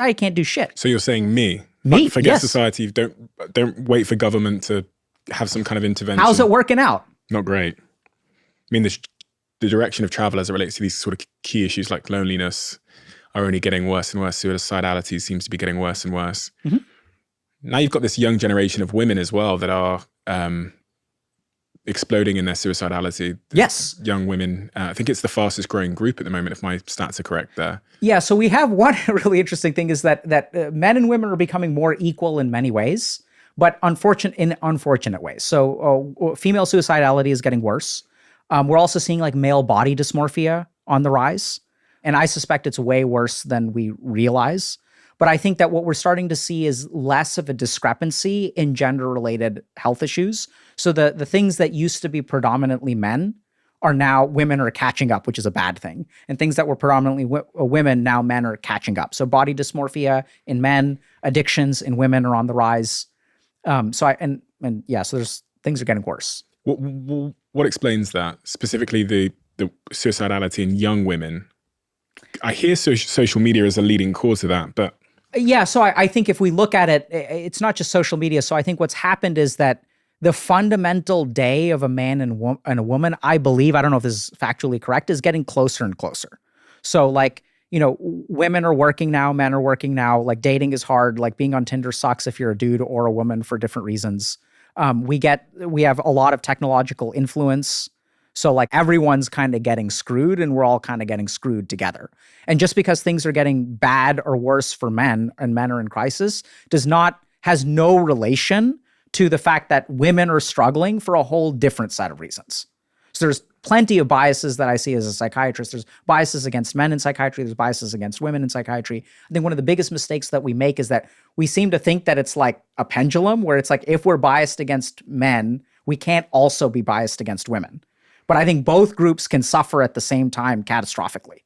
I can't do shit. So you're saying me? Me? Forget Yes. society. Don't wait for government to have some kind of intervention. How's it working out? Not great. I mean, the direction of travel as it relates to these sort of key issues like loneliness are only getting worse and worse. Suicidality seems to be getting worse and worse. Mm-hmm. Now you've got this young generation of women as well that are exploding in their suicidality. Yes. Young women. I think it's the fastest growing group at the moment, if my stats are correct there. Yeah, so we have one really interesting thing is that men and women are becoming more equal in many ways, but in unfortunate ways. So female suicidality is getting worse. We're also seeing like male body dysmorphia on the rise. And I suspect it's way worse than we realize. But I think that what we're starting to see is less of a discrepancy in gender-related health issues. So the things that used to be predominantly men are now women are catching up, which is a bad thing. And things that were predominantly women, now men are catching up. So body dysmorphia in men, addictions in women are on the rise. So there's things are getting worse. What explains that? Specifically the suicidality in young women. I hear social media as a leading cause of that, but... Yeah, so I think if we look at it, it's not just social media. So I think what's happened is that the fundamental day of a man and a woman, I believe, I don't know if this is factually correct, is getting closer and closer. So like, women are working now, men are working now, like dating is hard, like being on Tinder sucks if you're a dude or a woman for different reasons. We have a lot of technological influence. So like everyone's kind of getting screwed and we're all kind of getting screwed together. And just because things are getting bad or worse for men and men are in crisis has no relation to the fact that women are struggling for a whole different set of reasons. So there's plenty of biases that I see as a psychiatrist. There's biases against men in psychiatry. There's biases against women in psychiatry. I think one of the biggest mistakes that we make is that we seem to think that it's like a pendulum where it's like if we're biased against men, we can't also be biased against women. But I think both groups can suffer at the same time catastrophically.